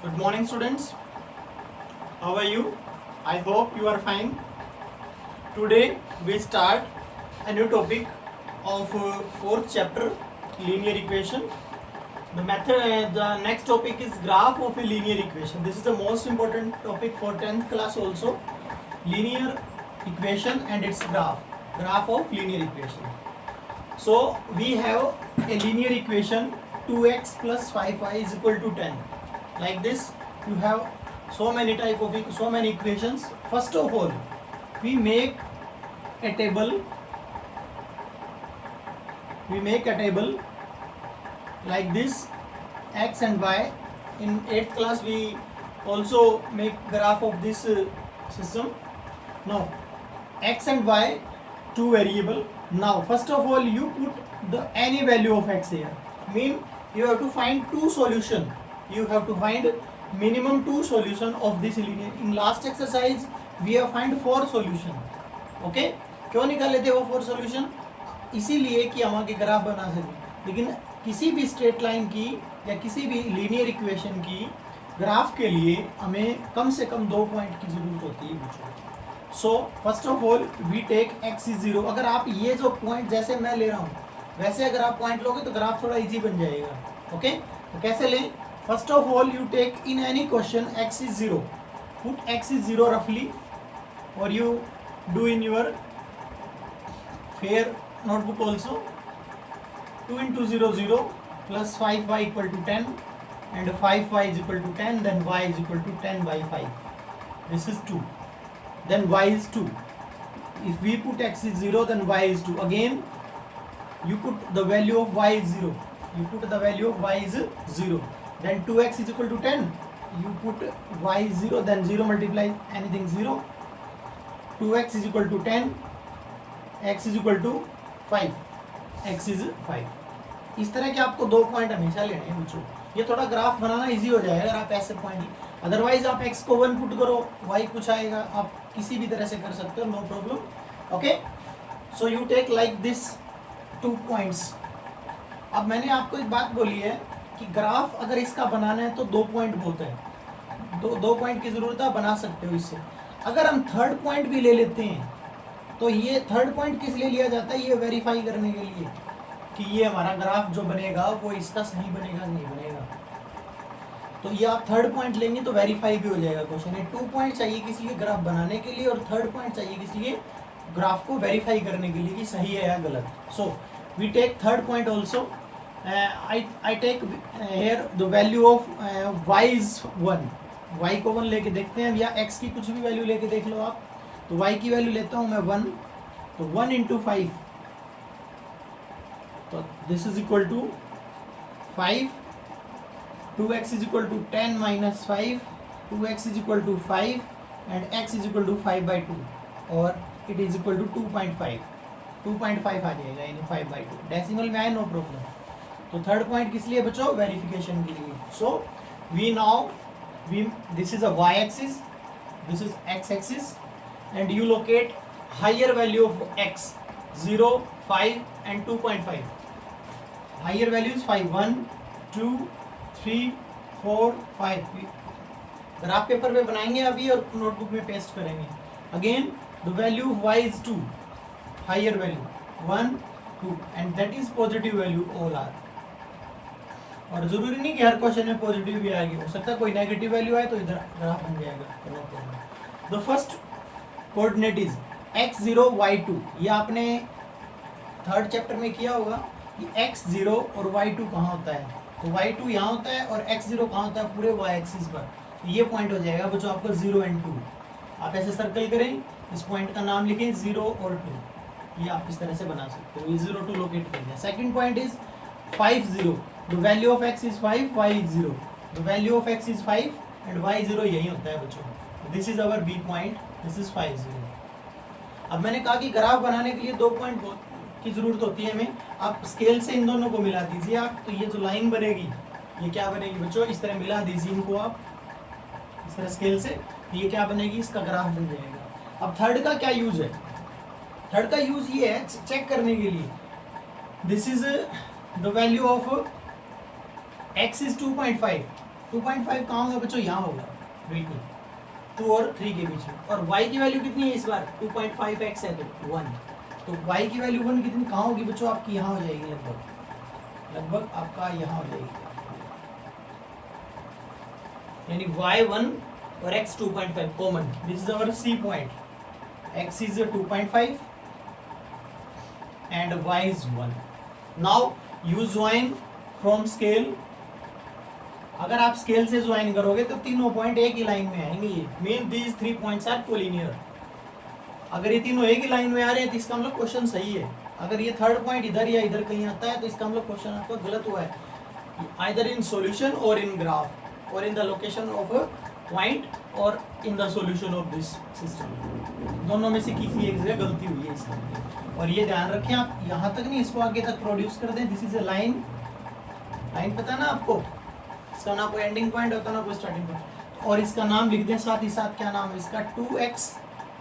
Good morning, students. How are you? I hope you are fine. Today we start a new topic of fourth chapter, linear equation. The next topic is graph of a linear equation. This is the most important topic for 10th class also. Linear equation and its graph of linear equation. So we have a linear equation 2x plus 5y is equal to 10. Like this, you have so many equations. First of all, we make a table. Like this, x and y. In 8th class, we also make graph of this system. Now, x and y, two variable. Now, first of all, you put any value of x here. Mean you have to find two solution. You have to find minimum two solution of this linear. In last exercise, we have find 4 solution. Okay? क्यों निकाले थे वो 4 solution? इसीलिए कि हम आगे graph बना सकें. लेकिन किसी भी स्ट्रेट लाइन की या किसी भी लीनियर इक्वेशन की ग्राफ के लिए हमें कम से कम 2 पॉइंट की जरूरत होती है बच्चों. So first of all we take x is 0. अगर आप ये जो पॉइंट जैसे मैं ले रहा हूँ वैसे अगर आप पॉइंट लोगे तो ग्राफ थोड़ा इजी बन जाएगा. ओके, तो कैसे लें? First of all you take in any question x is 0. Put x is 0 रफली और you do in your fair notebook also. 2 into 0 0 plus 5y equal to 10 and 5y is equal to 10, then y is equal to 10 by 5. This is 2. Then y is 2. If we put x is 0, then y is 2. Again, you put the value of y is 0. You put the value of y is 0. Then 2x is equal to 10. You put y is 0, then 0 multiply anything 0. 2x is equal to 10. x is equal to 5. x is 5. इस तरह के आपको 2 point हमेशा लेने हैं बच्चों. ये थोड़ा ग्राफ बनाना इजी हो जाएगा अगर आप ऐसे पॉइंट. अदरवाइज आप x को 1 पुट करो, y कुछ आएगा. आप किसी भी तरह से कर सकते हो, no problem. Okay, so you take like this 2 points. अब मैंने आपको एक बात बोली है कि ग्राफ अगर इसका बनाना है तो 2 पॉइंट बहुत है. दो पॉइंट की जरूरत है, बना सकते हो इससे. अगर हम थर्ड पॉइंट भी ले लेते हैं तो ये थर्ड पॉइंट किस लिए लिया जाता है? ये वेरीफाई करने के लिए कि ये हमारा ग्राफ जो बनेगा वो इसका सही बनेगा नहीं बनेगा. तो ये आप थर्ड पॉइंट लेंगे तो वेरीफाई भी हो जाएगा क्वेश्चन. ये 2 पॉइंट चाहिए किस लिए? ग्राफ बनाने के लिए. और थर्ड पॉइंट चाहिए किस लिए? ग्राफ को वेरीफाई करने के लिए कि सही है या गलत. So we take third point also. I take here the value of y is 1. y को 1 लेके देखते हैं, या x की कुछ भी वैल्यू लेके देख लो आप. तो y की वैल्यू लेता हूं मैं 1. तो 1 इंटू 5, तो this is equal to 5. 2x is equal to 10 minus 5. 2x is equal to 5 and x is equal to 5 by 2 और इट इज इक्वल टू 2.5. 2.5 आ जाएगा यानी 5 बाई 2. डेसिमल में आए, नो प्रॉब्लम. तो थर्ड पॉइंट किस लिए बच्चों? वेरिफिकेशन के लिए. So this is a y axis, this is x axis, and you locate higher value of x 0, 5 and 2.5. higher value is 5. 1 2 3 4 5. Graph paper पे बनाएंगे अभी और नोटबुक में पेस्ट करेंगे. Again the value of y is 2. higher value 1 2 and that is positive value all are. और जरूरी नहीं कि हर क्वेश्चन में पॉजिटिव भी आएगी, हो सकता है कोई नेगेटिव वैल्यू आए तो इधर ग्राफ बन जाएगा. The first coordinate is x0 y2. ये आपने थर्ड चैप्टर में किया होगा कि x0 और y2 कहाँ होता है. तो y2 यहाँ होता है और x0 कहाँ होता है? पूरे y एक्सिस पर. तो ये पॉइंट हो जाएगा बच्चों आपका 0 एंड 2. आप ऐसे सर्कल करें, इस पॉइंट का नाम लिखें 0 और 2. ये आप इस तरह से बना सकते हो. ये 0 2 लोकेट कर दिया. Second point is 5 0. The value of x is 5, y is 0. The value of x is 5 and y 0. यही होता है बच्चों. This is our B point. This is 5 0. अब मैंने कहा कि ग्राफ बनाने के लिए 2 पॉइंट की जरूरत होती है हमें. आप स्केल से इन दोनों को मिला दीजिए आप. तो ये जो लाइन बनेगी ये क्या बनेगी बच्चों? इस तरह मिला दीजिए इनको आप इस तरह स्केल से. ये क्या बनेगी? इसका ग्राफ बन जाएगा. अब थर्ड का क्या यूज है? थर्ड का यूज ये है चेक करने के लिए. This is the value of x is 2.5. 2.5 कहाँ होगा बच्चों, यहाँ होगा बिल्कुल 2 और 3 के बीच में। और y की वैल्यू कितनी है इस बार, 2.5x है तो 1, तो y की वैल्यू 1 कितनी कहाँ होगी बच्चों आपकी, यहाँ हो जाएगी लगभग आपका यहाँ हो जाएगी, यानी y 1 और x 2.5 common, this is our C point, x is 2.5 and y is 1. Now you join from scale. अगर आप स्केल से ज्वाइन करोगे तो तीनों पॉइंट एक ही लाइन में आएंगे, mean these 3 points are collinear. अगर ये तीनों एक ही लाइन में आ रहे हैं तो इसका मतलब क्वेश्चन सही है। अगर ये थर्ड पॉइंट इधर या इधर कहीं आता है तो इसका मतलब क्वेश्चन आपका गलत हुआ है, आइदर इन सॉल्यूशन और इन ग्राफ और in the location of point और in the solution of this system, दोनों में से किसी एक जगह गलती हुई है इसका। और ये ध्यान रखें आप यहाँ तक नहीं, इसको आगे तक प्रोड्यूस कर दें। This is a line, line पता है ना आपको, इसका ना कोई एंडिंग पॉइंट होता ना कोई स्टार्टिंग पॉइंट, और इसका नाम लिख दें साथ ही साथ, क्या नाम है इसका, 2x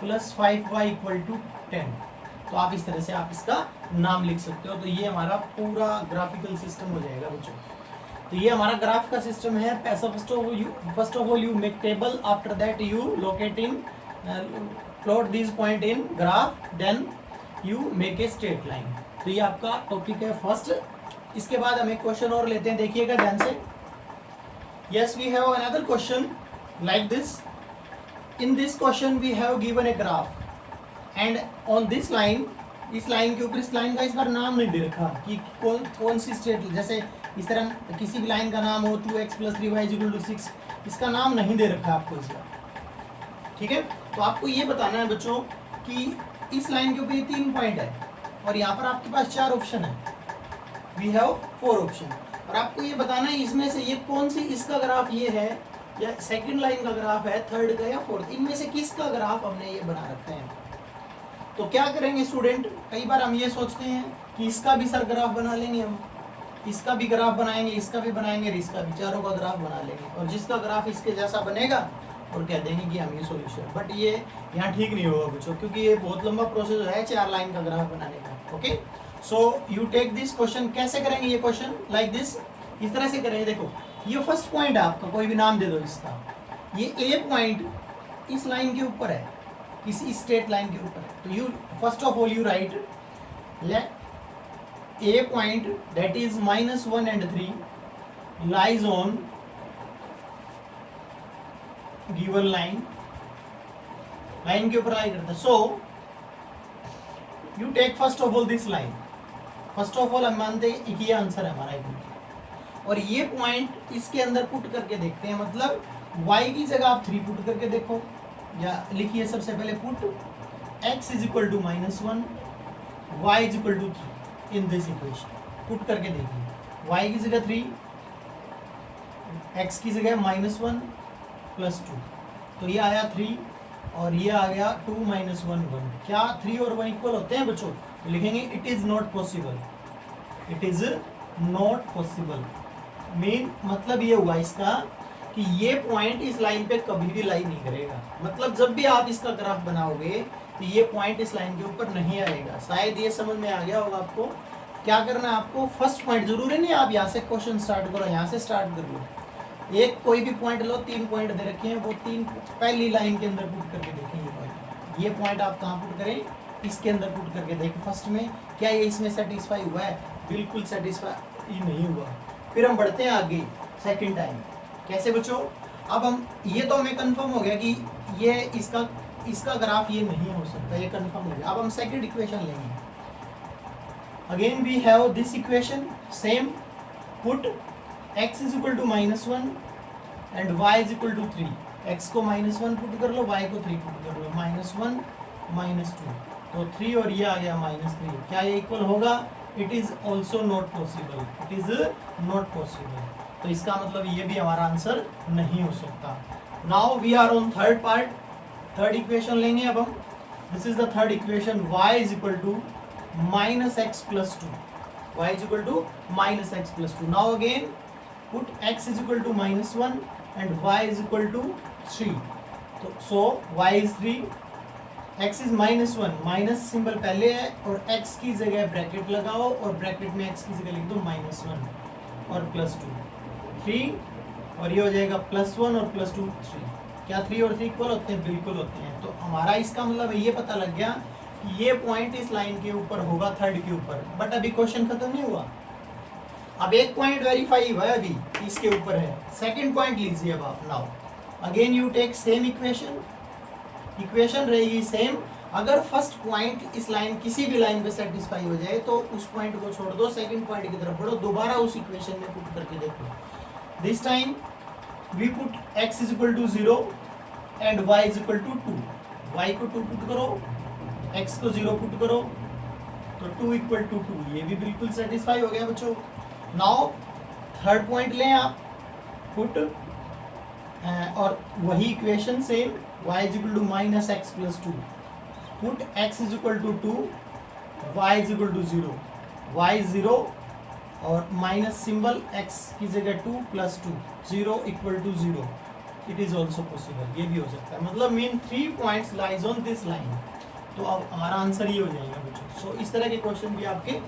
+ 5y = 10। तो आप इस तरह से आप इसका नाम लिख सकते हो। तो ये हमारा पूरा ग्राफिकल सिस्टम हो जाएगा बच्चों। तो ये हमारा ग्राफ का सिस्टम है। First of all you make table, after that you locate in plot this point in graph, then you make a straight line. तो ये आपका टॉपिक है फर्स्ट। इसके बाद हम एक क्वेश्चन और लेते हैं, देखिएगा ध्यान से। Yes, we have another question like this. In this question we have given a graph and on this line, इस लाइन के ऊपर, इस लाइन का इस बार नाम नहीं दे रखा कि कौन सी स्टेट, जैसे इस तरह किसी भी लाइन का नाम हो 2x + 3y = 6, इसका नाम नहीं दे रखा आपको इस बार, ठीक है। तो आपको ये बताना है बच्चों कि इस लाइन के ऊपर ये 3 पॉइंट है और यहाँ पर आपके पास 4 ऑप्शन है, वी हैव 4 ऑप्शन, और आपको ये बताना है इसमें से ये कौन सी, इसका ग्राफ ये है या सेकंड लाइन का ग्राफ है, थर्ड का या फोर्थ, इनमें से किसका ग्राफ हमने ये बना रखा है। तो क्या करेंगे स्टूडेंट, कई बार हम ये सोचते हैं कि इसका भी सर ग्राफ बना लेंगे, हम इसका भी ग्राफ बनाएंगे, इसका भी बनाएंगे और इसका भी, चारों का ग्राफ बना लेंगे और जिसका ग्राफ इसके जैसा बनेगा और कह देंगे कि हम ये सोल्यूशन। बट ये यहाँ ठीक नहीं होगा बच्चों, क्योंकि ये बहुत लंबा प्रोसेस है 4 लाइन का ग्राफ बनाने का। Okay, so you take this question. कैसे करेंगे ये क्वेश्चन, लाइक दिस, इस तरह से करेंगे। देखो ये फर्स्ट पॉइंट है आपका, कोई भी नाम दे दो इसका, ये ए पॉइंट इस लाइन के ऊपर है, इसी स्ट्रेट लाइन के ऊपर है। तो you first of all you write let a point that is -1 and 3 lies on given line, line के ऊपर लाई करता है। So you take first of all this line, first of all हम मानते हैं कि ये आंसर है हमारा एक, और ये पॉइंट इसके अंदर पुट करके देखते हैं, मतलब y की जगह आप 3 पुट करके देखो, या लिखिए सबसे पहले put x = -1 y = 3 in this equation, put करके देखिए। y की जगह 3, x की जगह -1 + 2, तो ये आया 3 और ये आ गया 2 - 1 1। क्या 3 और 1 इक्वल होते हैं बच्चों, तो लिखेंगे it is not possible, it is not possible. Main मतलब ये हुआ इसका कि ये पॉइंट इस लाइन पे कभी भी लाई नहीं करेगा, मतलब जब भी आप इसका ग्राफ बनाओगे तो ये पॉइंट इस लाइन के ऊपर नहीं आएगा। शायद ये समझ में आ गया होगा आपको। क्या करना है आपको, फर्स्ट पॉइंट, जरूरी नहीं आप यहाँ से क्वेश्चन स्टार्ट करो, यहाँ से स्टार्ट कर लो, एक कोई भी पॉइंट लो, 3 पॉइंट दे रखे हैं, वो 3 पहली लाइन के अंदर पुट करके देखें। ये पॉइंट आप कहाँ पुट करें, इसके अंदर पुट करके देखें फर्स्ट में, क्या ये इसमें सेटिस्फाई हुआ है, बिल्कुल सेटिस्फाई नहीं हुआ। फिर हम बढ़ते हैं आगे सेकंड टाइम। कैसे बच्चों, अब हम, ये तो हमें कंफर्म हो गया कि ये इसका ग्राफ ये नहीं हो सकता, ये कंफर्म हो गया। अब हम सेकंड इक्वेशन लेंगे। Again we have this equation, same, put x = -1 and y = 3, x को -1 पुट कर लो, y को 3 पुट कर लो, -1 - 2, तो 3 और ये आ गया -3। क्या ये इक्वल होगा, it is also not possible, it is not possible. तो इसका मतलब ये भी हमारा आंसर नहीं हो सकता। Now we are on third part, third equation लेंगे अब हम। This is the third equation, y = -x + 2, y = -x + 2। Now again put x = -1 and y = 3, तो so y is 3, x is -1, minus symbol पहले है और x की जगह bracket लगाओ और ब्रैकेट में x की जगह लिख दो -1 और +2, 3 और ये हो जाएगा +1 और +2 3। क्या 3 और 3 इक्वल होते हैं? बिल्कुल होते हैं। तो हमारा इसका मतलब ये पता लग गया कि ये पॉइंट इस लाइन के ऊपर होगा, थर्ड के ऊपर। बट अभी क्वेश्चन खत्म नहीं हुआ, अब एक पॉइंट वेरीफाई हुआ है, अभी इसके ऊपर है। सेकंड पॉइंट लीजिए अब आप। Now again you take same equation रहेगी सेम। अगर फर्स्ट पॉइंट इस लाइन किसी भी लाइन पे सेटिस्फाई हो जाए तो उस पॉइंट को छोड़ दो, सेकंड पॉइंट की तरफ बढ़ो, दोबारा उस इक्वेशन में पुट करके देखो। This time we put x is equal to 0 and y is equal to 2। y को 2 पुट करो, x को 0 पुट करो, तो 2 इक्वल टू 2। ये भी बिल्कुल सेटिस्फाई हो गया बच्चों। नाउ थर्ड पॉइंट लें आप, पुट और वही equation same, y is equal to -x plus 2, put x is equal to 2, y is equal to 0, y 0 और माइनस सिंबल x की जगह 2 plus 2, 0 equal to 0। It is also possible, ये भी हो सकता है। मतलब mean 3 points lies on this line. तो अब हमारा आंसर ये हो जाएगा बच्चों। सो इस तरह के क्वेश्चन भी आपके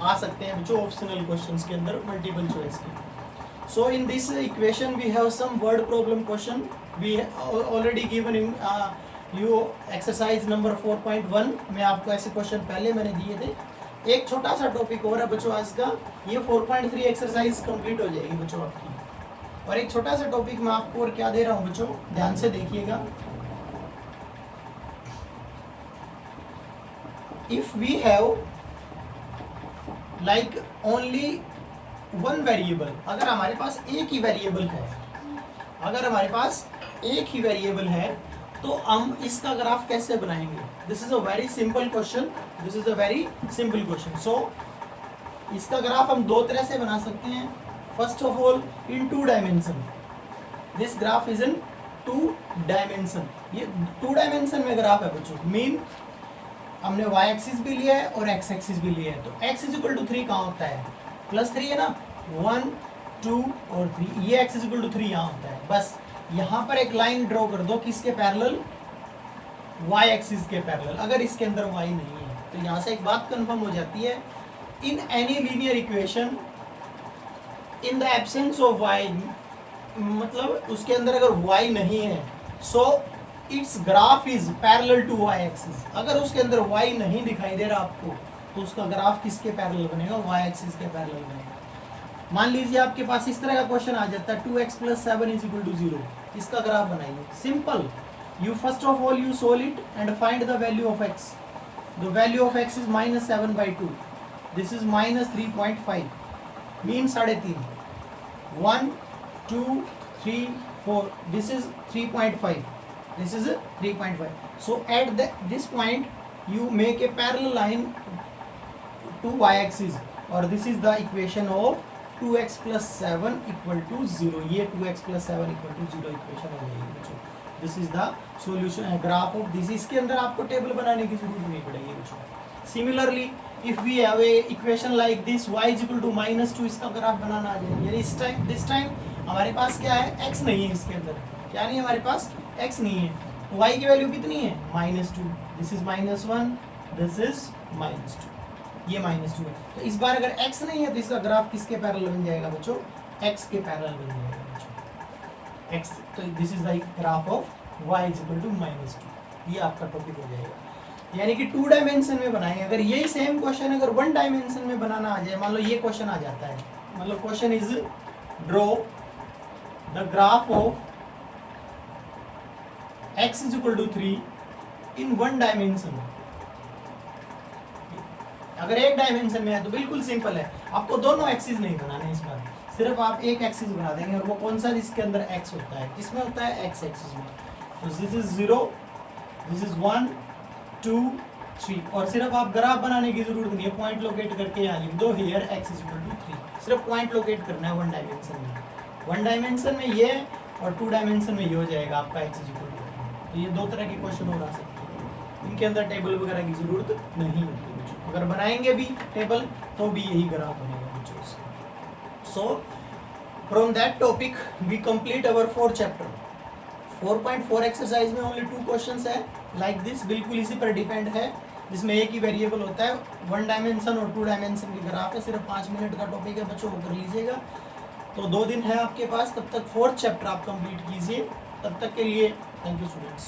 आ सकते हैं बच्चों ऑप्शनल क्वेश्चंस के अंदर, मल्टीपल चॉइस के। So in this equation we have some word problem question. We already given in you exercise number 4.1 में आपको ऐसे क्वेश्चन पहले मैंने दिए थे। एक छोटा सा टॉपिक और है बच्चों आज का, ये 4.3 एक्सरसाइज कंप्लीट हो जाएगी बच्चों आपकी। और एक छोटा सा टॉपिक मैं आपको और क्या दे रहा हूँ बच्चों, ध्यान से देखिएगा। If we have like only one variable, अगर हमारे पास एक ही वेरिएबल है, अगर हमारे पास एक ही वेरिएबल है तो हम इसका ग्राफ कैसे बनाएंगे? This is a very simple question, this is a very simple question. So इसका ग्राफ हम दो तरह से बना सकते हैं। First of all in 2 dimension, this graph is in 2 dimension. ये 2 डायमेंशन में ग्राफ है बच्चों। मीन हमने y एक्सिस भी लिया है और x एक्सिस भी लिया है। तो x इज इक्वल टू 3 कहाँ होता है? +3 है ना, 1 2 और 3। ये x इज इक्वल टू 3 यहाँ होता है। बस यहाँ पर एक लाइन ड्रॉ कर दो, किसके पैरेलल? y एक्सिस के पैरेलल। अगर इसके अंदर y नहीं है तो यहाँ से एक बात कंफर्म हो जाती है, in any linear equation in the absence of y, मतलब उसके अंदर अगर y नहीं है, so its graph is parallel to y axis. अगर उसके अंदर y नहीं दिखाई दे रहा आपको तो उसका ग्राफ किसके पैरेलल बनेगा? y एक्सिस के पैरेलल बनेगा। मान लीजिए आपके पास इस तरह का क्वेश्चन आ जाता है 2x + 7 इज इक्वल टू 0। इसका ग्राफ बनाइए। Simple, you first of all you solve it and find the value of x। The value of x is -7/2, this is -3.5, mean 3.5, 1 2 3 4, this is 3.5, this is 3.5. So at this point you make a parallel line to y axis, और this is the equation of 2x + 7 = 0। ये 2x + 7 = 0 equation हो जाएगी बच्चों। This is the solution graph of this. इसके अंदर आपको table बनाने की जरूरत नहीं पड़ेगी बच्चों। Similarly if we have a equation like this y = -2, इसका ग्राफ बनाना आ जाएगा। यानी दिस टाइम हमारे पास क्या है? x नहीं है इसके अंदर। क्या नहीं है हमारे पास? x नहीं है। y की वैल्यू कितनी है? -2। दिस इज -1, दिस इज -2, ये -2 है। तो इस बार अगर x नहीं है तो इसका ग्राफ किसके पैरेलल बन जाएगा बच्चों? x के पैरेलल बन जाएगा बच्चों। x, तो this is the graph of y = -2। ये आपका टॉपिक हो जाएगा। यानी कि 2 डायमेंशन में बनाएंगे। अगर यही सेम क्वेश्चन अगर 1 डायमेंशन में बनाना आ जाए, मान लो ये क्वेश्चन आ जाता है, मतलब question is draw the graph of x = 3 in 1 dimension. अगर एक डायमेंशन में है तो बिल्कुल सिंपल है, आपको दोनों एक्सिस नहीं बनाने इस बार, सिर्फ आप एक एक्सिस बना देंगे। और वो कौन सा? जिसके अंदर x होता है। किसमें होता है? x एक्सिस में। तो दिस इज 0, दिस इज 1 2 3, और सिर्फ आप ग्राफ बनाने की जरूरत नहीं है, पॉइंट लोकेट करके यहाँ लिख दो हियर x = 3। सिर्फ पॉइंट लोकेट करना है 1 डायमेंशन में। 1 डायमेंशन में ये और 2 डायमेंशन में ये हो जाएगा आपका x = 3। तो ये 2 तरह के क्वेश्चन हो सकते हैं, इनके अंदर टेबल वगैरह की जरूरत नहीं होती बच्चों। अगर बनाएंगे भी टेबल तो भी यही ग्राफ बनेगा बच्चों। So from that topic we complete our 4th chapter. 4.4 exercise में ओनली 2 क्वेश्चंस है लाइक दिस, बिल्कुल इसी पर डिपेंड है, जिसमें एक ही वेरिएबल होता है। 1 डायमेंशन और 2 डायमेंशन की ग्राफ है। सिर्फ 5 मिनट का टॉपिक है बच्चों, कर लीजिएगा। तो 2 दिन है आपके पास, तब तक 4th चैप्टर आप कंप्लीट कीजिए। तब तक के लिए थैंक यू स्टूडेंट्स।